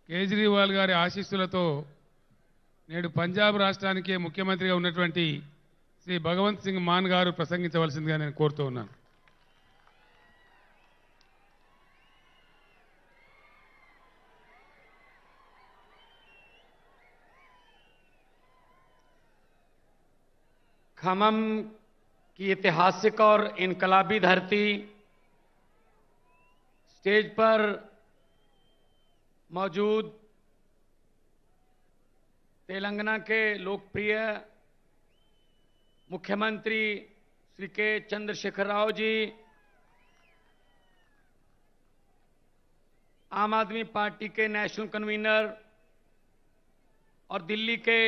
కేజ్రీవాల్ గారి ఆశీస్సులతో నేడు పంజాబ్ రాష్ట్రానికి ముఖ్యమంత్రిగా ఉన్నటువంటి శ్రీ భగవంత్ సింగ్ మాన్ గారు ప్రసంగించవలసిందిగా నేను కోరుతూ ఉన్నాను. खमम की ऐतिहासिक और इनकलाबी धरती, स्टेज पर मौजूद तेलंगाना के लोकप्रिय मुख्यमंत्री श्री के चंद्रशेखर राव जी, आम आदमी पार्टी के नेशनल कन्वीनर और दिल्ली के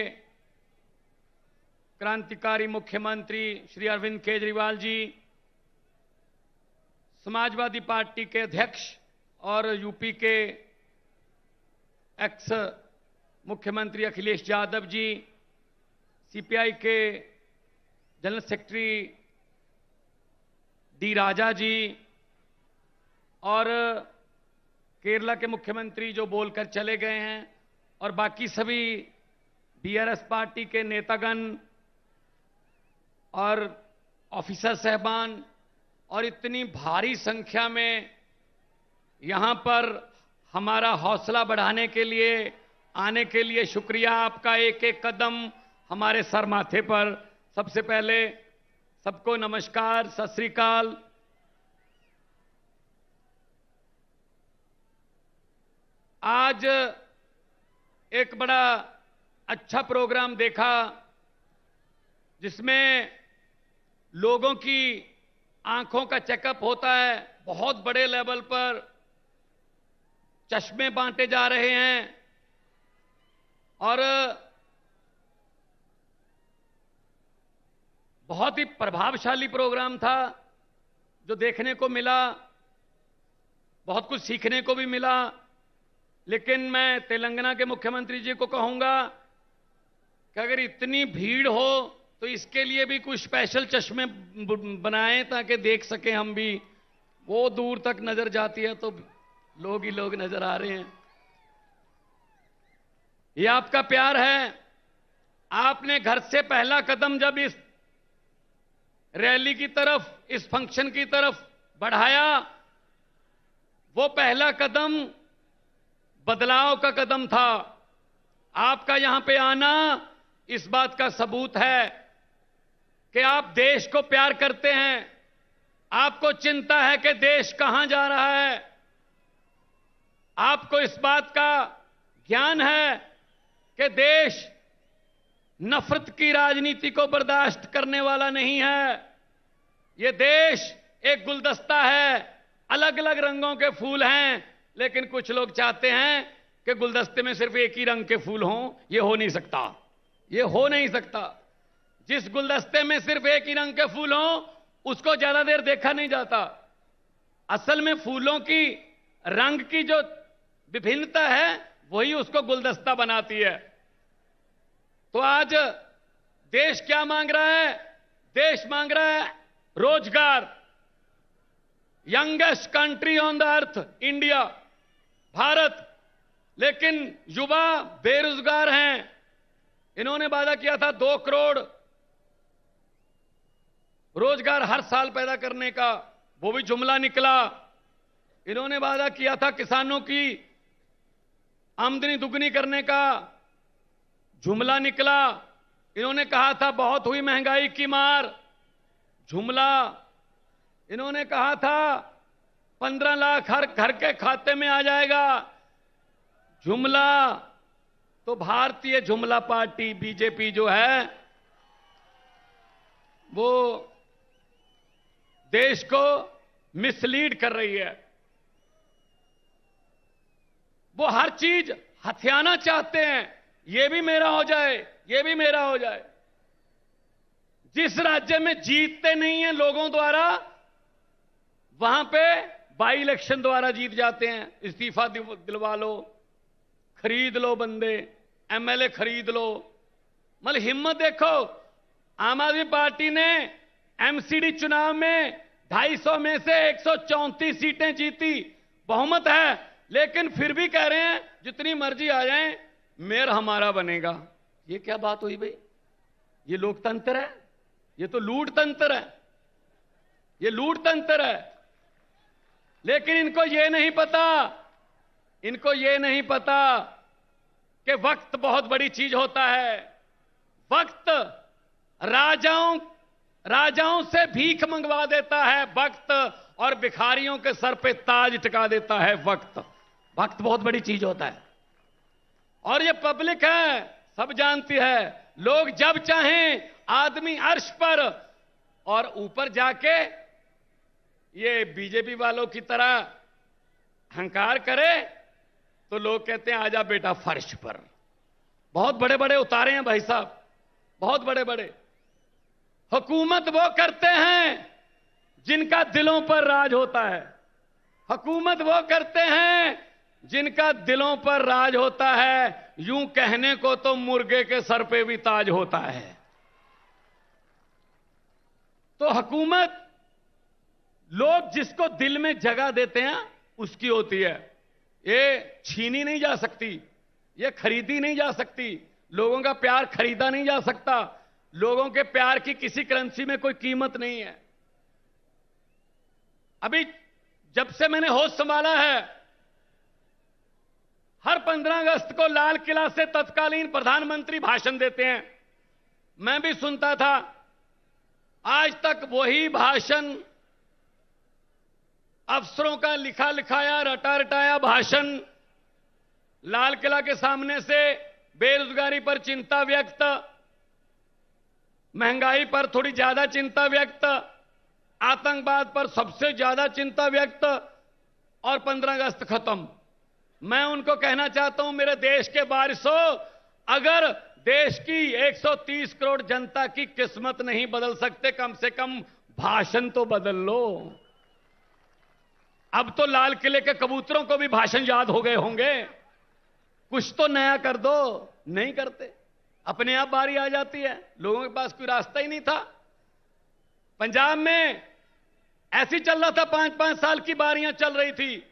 क्रांतिकारी मुख्यमंत्री श्री अरविंद केजरीवाल जी, समाजवादी पार्टी के अध्यक्ष और यूपी के एक्स मुख्यमंत्री अखिलेश यादव जी, सीपीआई के जनरल सेक्रेटरी डी राजा जी और केरला के मुख्यमंत्री जो बोलकर चले गए हैं, और बाकी सभी बीआरएस पार्टी के नेतागण और ऑफिसर साहबान और इतनी भारी संख्या में यहां पर हमारा हौसला बढ़ाने के लिए आने के लिए शुक्रिया। आपका एक एक कदम हमारे सर माथे पर। सबसे पहले सबको नमस्कार, सत श्री अकाल। आज एक बड़ा अच्छा प्रोग्राम देखा जिसमें लोगों की आंखों का चेकअप होता है। बहुत बड़े लेवल पर चश्मे बांटे जा रहे हैं और बहुत ही प्रभावशाली प्रोग्राम था जो देखने को मिला, बहुत कुछ सीखने को भी मिला। लेकिन मैं तेलंगाना के मुख्यमंत्री जी को कहूंगा कि अगर इतनी भीड़ हो तो इसके लिए भी कुछ स्पेशल चश्मे बनाएं ताकि देख सकें हम भी। वो दूर तक नजर जाती है तो लोग ही लोग नजर आ रहे हैं। ये आपका प्यार है। आपने घर से पहला कदम जब इस रैली की तरफ, इस फंक्शन की तरफ बढ़ाया, वो पहला कदम बदलाव का कदम था। आपका यहां पे आना इस बात का सबूत है कि आप देश को प्यार करते हैं। आपको चिंता है कि देश कहां जा रहा है। आपको इस बात का ज्ञान है कि देश नफरत की राजनीति को बर्दाश्त करने वाला नहीं है। यह देश एक गुलदस्ता है, अलग अलग रंगों के फूल हैं, लेकिन कुछ लोग चाहते हैं कि गुलदस्ते में सिर्फ एक ही रंग के फूल हों। यह हो नहीं सकता, यह हो नहीं सकता। जिस गुलदस्ते में सिर्फ एक ही रंग के फूल हों उसको ज्यादा देर देखा नहीं जाता। असल में फूलों की रंग की जो विभिन्नता है वही उसको गुलदस्ता बनाती है। तो आज देश क्या मांग रहा है? देश मांग रहा है रोजगार। Youngest country on the earth India, Bharat, लेकिन युवा बेरोजगार हैं। इन्होंने वादा किया था 2 करोड़ रोजगार हर साल पैदा करने का, वो भी जुमला निकला। इन्होंने वादा किया था किसानों की आमदनी दुगनी करने का, जुमला निकला। इन्होंने कहा था बहुत हुई महंगाई की मार, जुमला। इन्होंने कहा था 15 लाख हर घर के खाते में आ जाएगा, जुमला। तो भारतीय जुमला पार्टी बीजेपी जो है वो देश को मिसलीड कर रही है। वो हर चीज हथियाना चाहते हैं। ये भी मेरा हो जाए, ये भी मेरा हो जाए। जिस राज्य में जीतते नहीं है लोगों द्वारा, वहां पे बाई इलेक्शन द्वारा जीत जाते हैं। इस्तीफा दिलवा लो, खरीद लो बंदे, एमएलए खरीद लो। मतलब हिम्मत देखो। आम आदमी पार्टी ने एमसीडी चुनाव में 250 में से 134 सीटें जीती, बहुमत है। लेकिन फिर भी कह रहे हैं जितनी मर्जी आ जाए मेयर हमारा बनेगा। ये क्या बात हुई भाई? ये लोकतंत्र है? ये तो लूट तंत्र है, ये लूट तंत्र है। लेकिन इनको ये नहीं पता, इनको ये नहीं पता कि वक्त बहुत बड़ी चीज होता है। वक्त राजाओं से भीख मंगवा देता है वक्त, और भिखारियों के सर पे ताज टिका देता है वक्त। वक्त बहुत बड़ी चीज होता है। और ये पब्लिक है, सब जानती है। लोग जब चाहें आदमी अर्श पर, और ऊपर जाके ये बीजेपी वालों की तरह हंकार करे तो लोग कहते हैं आजा बेटा फर्श पर। बहुत बड़े बड़े उतारे हैं भाई साहब, बहुत बड़े बड़े। हुकूमत वो करते हैं जिनका दिलों पर राज होता है। हुकूमत वो करते हैं जिनका दिलों पर राज होता है। यूं कहने को तो मुर्गे के सर पे भी ताज होता है। तो हुकूमत लोग जिसको दिल में जगह देते हैं उसकी होती है। ये छीनी नहीं जा सकती, ये खरीदी नहीं जा सकती। लोगों का प्यार खरीदा नहीं जा सकता। लोगों के प्यार की किसी करेंसी में कोई कीमत नहीं है। अभी जब से मैंने होश संभाला है, हर 15 अगस्त को लाल किला से तत्कालीन प्रधानमंत्री भाषण देते हैं। मैं भी सुनता था। आज तक वही भाषण, अफसरों का लिखा लिखाया रटा रटाया भाषण, लाल किला के सामने से बेरोजगारी पर चिंता व्यक्त, महंगाई पर थोड़ी ज्यादा चिंता व्यक्त, आतंकवाद पर सबसे ज्यादा चिंता व्यक्त, और 15 अगस्त खत्म। मैं उनको कहना चाहता हूं, मेरे देश के वारिसों, अगर देश की 130 करोड़ जनता की किस्मत नहीं बदल सकते, कम से कम भाषण तो बदल लो। अब तो लाल किले के कबूतरों को भी भाषण याद हो गए होंगे। कुछ तो नया कर दो, नहीं करते। अपने आप बारी आ जाती है। लोगों के पास कोई रास्ता ही नहीं था। पंजाब में ऐसी चल रहा था, 5-5 साल की बारियां चल रही थी।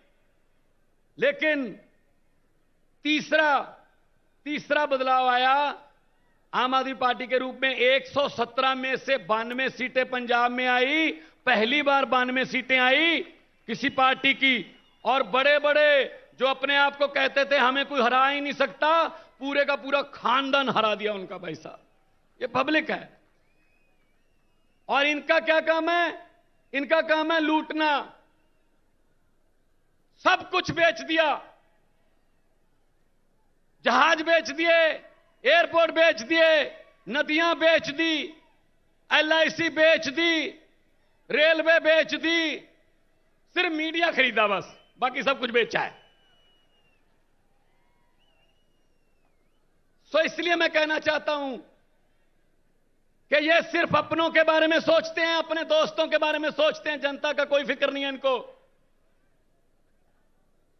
लेकिन तीसरा बदलाव आया आम आदमी पार्टी के रूप में। 117 में से 92 सीटें पंजाब में आई। पहली बार 92 सीटें आई किसी पार्टी की। और बड़े बड़े जो अपने आप को कहते थे हमें कोई हरा ही नहीं सकता, पूरे का पूरा खानदान हरा दिया उनका। भाई साहब, ये पब्लिक है। और इनका क्या काम है? इनका काम है लूटना। सब कुछ बेच दिया। जहाज बेच दिए, एयरपोर्ट बेच दिए, नदियां बेच दी, LIC बेच दी, रेलवे बेच दी। सिर्फ मीडिया खरीदा बस, बाकी सब कुछ बेचा है। तो इसलिए मैं कहना चाहता हूं कि ये सिर्फ अपनों के बारे में सोचते हैं, अपने दोस्तों के बारे में सोचते हैं। जनता का कोई फिक्र नहीं है इनको।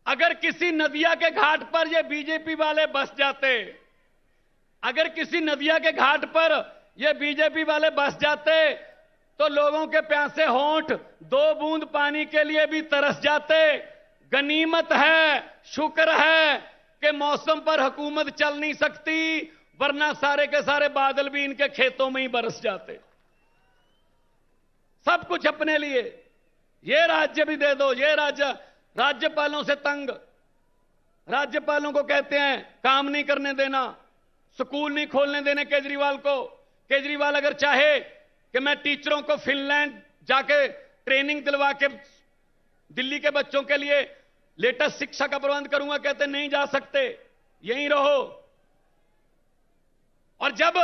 अगर किसी नदिया के घाट पर ये बीजेपी वाले बस जाते, अगर किसी नदिया के घाट पर ये बीजेपी वाले बस जाते, तो लोगों के प्यासे होंठ 2 बूंद पानी के लिए भी तरस जाते। गनीमत है, शुक्र है कि मौसम पर हुकूमत चल नहीं सकती, वरना सारे के सारे बादल भी इनके खेतों में ही बरस जाते। सब कुछ अपने लिए। ये राज्य भी दे दो। ये राज्यपालों से तंग। राज्यपालों को कहते हैं काम नहीं करने देना, स्कूल नहीं खोलने देने केजरीवाल को। केजरीवाल अगर चाहे कि मैं टीचरों को फिनलैंड जाके ट्रेनिंग दिलवा के दिल्ली के बच्चों के लिए लेटेस्ट शिक्षा का प्रबंध करूंगा, कहते नहीं जा सकते, यहीं रहो। और जब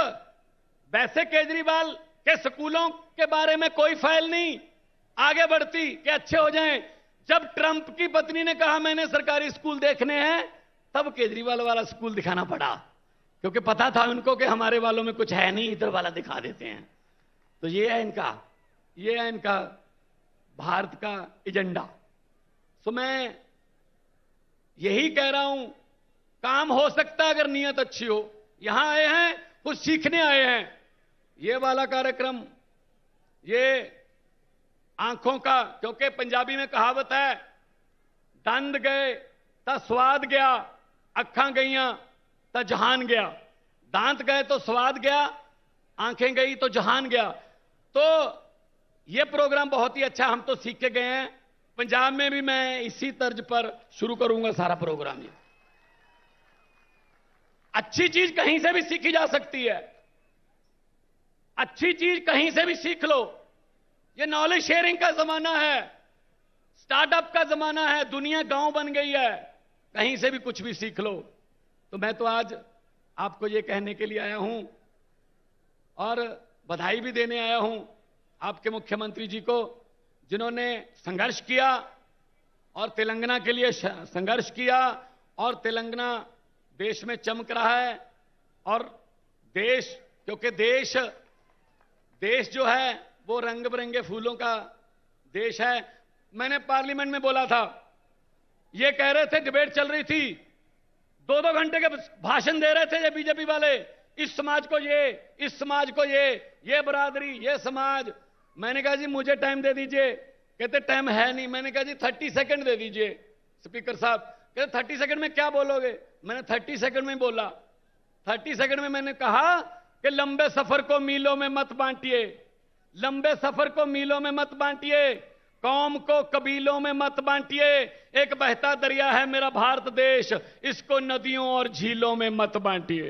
वैसे केजरीवाल के स्कूलों के बारे में कोई फाइल नहीं आगे बढ़ती कि अच्छे हो जाएं, जब ट्रंप की पत्नी ने कहा मैंने सरकारी स्कूल देखने हैं, तब केजरीवाल वाला स्कूल दिखाना पड़ा, क्योंकि पता था उनको कि हमारे वालों में कुछ है नहीं, इधर वाला दिखा देते हैं। तो ये है इनका भारत का एजेंडा। तो मैं यही कह रहा हूं, काम हो सकता है अगर नियत अच्छी हो। यहां आए हैं, कुछ सीखने आए हैं। ये वाला कार्यक्रम, ये आंखों का, क्योंकि पंजाबी में कहावत है, दंद गए ਤਾਂ स्वाद गया, अखां गईयां तो जहान गया, दांत गए तो स्वाद गया, आंखें गई तो जहान गया। तो यह प्रोग्राम बहुत ही अच्छा, हम तो सीख के गए हैं। पंजाब में भी मैं इसी तर्ज पर शुरू करूंगा सारा प्रोग्राम। ये अच्छी चीज कहीं से भी सीखी जा सकती है, अच्छी चीज कहीं से भी सीख लो। ये नॉलेज शेयरिंग का जमाना है, स्टार्टअप का जमाना है, दुनिया गांव बन गई है, कहीं से भी कुछ भी सीख लो। तो मैं तो आज आपको ये कहने के लिए आया हूं और बधाई भी देने आया हूं आपके मुख्यमंत्री जी को, जिन्होंने संघर्ष किया और तेलंगाना के लिए संघर्ष किया, और तेलंगाना देश में चमक रहा है। और देश, क्योंकि देश जो है वो रंग बिरंगे फूलों का देश है। मैंने पार्लियामेंट में बोला था, ये कह रहे थे, डिबेट चल रही थी, 2-2 घंटे के भाषण दे रहे थे ये बीजेपी वाले, इस समाज को ये, इस समाज को ये बरादरी, ये समाज। मैंने कहा जी मुझे टाइम दे दीजिए, कहते टाइम है नहीं। मैंने कहा जी 30 सेकंड दे दीजिए स्पीकर साहब। कहते 30 सेकंड में क्या बोलोगे? मैंने 30 सेकंड में बोला। 30 सेकंड में मैंने कहा कि लंबे सफर को मीलों में मत बांटिए, लंबे सफर को मीलों में मत बांटिए, कौम को कबीलों में मत बांटिए। एक बहता दरिया है मेरा भारत देश, इसको नदियों और झीलों में मत बांटिए।